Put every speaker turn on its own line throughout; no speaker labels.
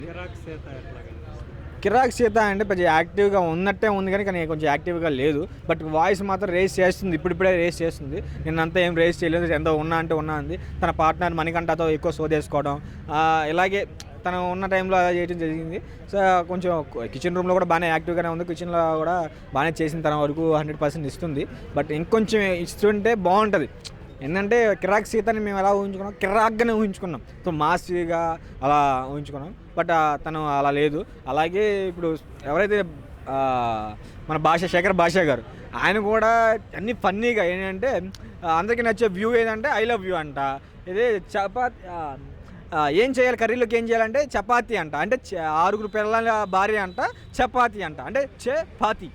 కిరాక్ సీత ఎట్లా కనిపిస్తుంది?
కిరాక్ సీత అంటే కొంచెం యాక్టివ్గా ఉన్నట్టే ఉంది కానీ కొంచెం యాక్టివ్గా లేదు. బట్ వాయిస్ మాత్రం రేస్ చేస్తుంది, ఇప్పుడిప్పుడే రేస్ చేస్తుంది. నిన్నంతా ఏం రేస్ చేయలేదు, ఎంతో ఉన్నా అంటే ఉన్నా అంది. తన పార్ట్నర్ మణికంఠతో ఎక్కువ సోదేసుకోవడం, ఇలాగే తను ఉన్న టైంలో అలా చేయడం జరిగింది. సో కొంచెం కిచెన్ రూమ్లో కూడా బాగానే యాక్టివ్గానే ఉంది, కిచెన్లో కూడా బాగానే చేసిన తన వరకు 100% ఇస్తుంది. బట్ ఇంకొంచెం ఇస్తుంటే బాగుంటుంది. ఏంటంటే కిరాక్ సీతని మేము ఎలా ఊహించుకున్నాం, కిరాక్గానే ఊహించుకున్నాం. సో మాస్గా అలా ఊహించుకున్నాం. బట్ తను అలా లేదు. అలాగే ఇప్పుడు ఎవరైతే ఆ, మన శేఖర్ భాష గారు, ఆయన కూడా అన్ని ఫన్నీగా ఏంటంటే అందరికీ నచ్చే వ్యూ ఏదంటే ఐ లవ్ యూ అంట. ఇదే చపాతి ఏం చేయాలి కర్రీలోకి, ఏం చేయాలంటే చపాతీ అంట. అంటే 6 పిల్లల భార్య అంట, చపాతీ అంట. అంటే పాతి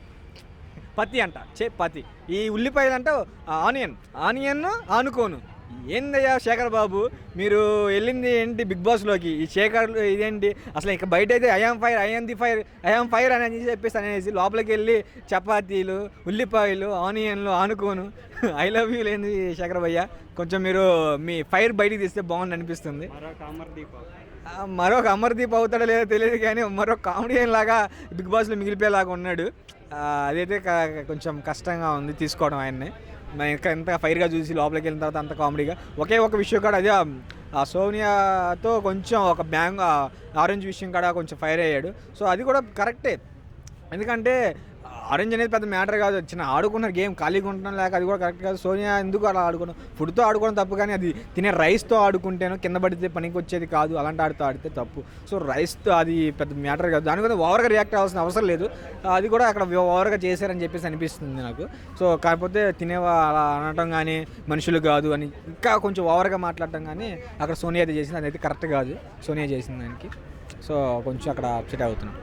పత్తి అంట, పత్తి. ఈ ఉల్లిపాయలు అంటే ఆనియన్ ఆనుకోను. ఏందయ్యా శేఖర్ బాబు, మీరు వెళ్ళింది ఏంటి బిగ్ బాస్లోకి? ఈ శేఖర్ ఇదేంటి అసలు? ఇక బయట అయితే ఐఎమ్ ఫైర్ అని చెప్పేసి అనేసి లోపలికి వెళ్ళి చపాతీలు, ఉల్లిపాయలు, ఆనియన్లు ఆనుకోను, ఐ లవ్ యూ లేని శేఖర్ భయ్య. కొంచెం మీరు మీ ఫైర్ బయటికి తీస్తే బాగుంది అనిపిస్తుంది. మరొక అమర్దీప్ అవుతాడో లేదో తెలియదు కానీ మరొక కామెడియన్ లాగా బిగ్ బాస్లో మిగిలిపోయేలాగా ఉన్నాడు. అదైతే కొంచెం కష్టంగా ఉంది తీసుకోవడం ఆయన్ని. ఇంకా ఎంత ఫైర్గా చూసి లోపలికి వెళ్ళిన తర్వాత అంత కామెడీగా. ఒకే ఒక విషయం కూడా అదే, సోనియాతో కొంచెం ఒక ఆరెంజ్ విషయం కూడా కొంచెం ఫైర్ అయ్యాడు. సో అది కూడా కరెక్టే, ఎందుకంటే ఆరెంజ్ అనేది పెద్ద మ్యాటర్ కాదు. చిన్న ఆడుకున్న గేమ్ ఖాళీగా ఉంటున్నాం లేక అది కూడా కరెక్ట్ కాదు. సోనియా ఎందుకు అలా ఆడుకున్నాం? ఫుడ్తో ఆడుకోవడం తప్పు, కానీ అది తినే రైస్తో ఆడుకుంటేనో కింద పడితే పనికి వచ్చేది కాదు. అలాంటి ఆడితే తప్పు. సో రైస్తో అది పెద్ద మ్యాటర్ కాదు. దాని మీద ఓవర్గా రియాక్ట్ అవ్వాల్సిన అవసరం లేదు. అది కూడా అక్కడ ఓవర్గా చేశారని చెప్పేసి అనిపిస్తుంది నాకు. సో కాకపోతే అలా అనటం కానీ మనుషులు కాదు అని ఇంకా కొంచెం ఓవర్గా మాట్లాడటం కానీ అక్కడ సోనియా అయితే చేసింది, అదైతే కరెక్ట్ కాదు సోనియా చేసిన దానికి. సో కొంచెం అక్కడ అప్సెట్ అవుతున్నాం.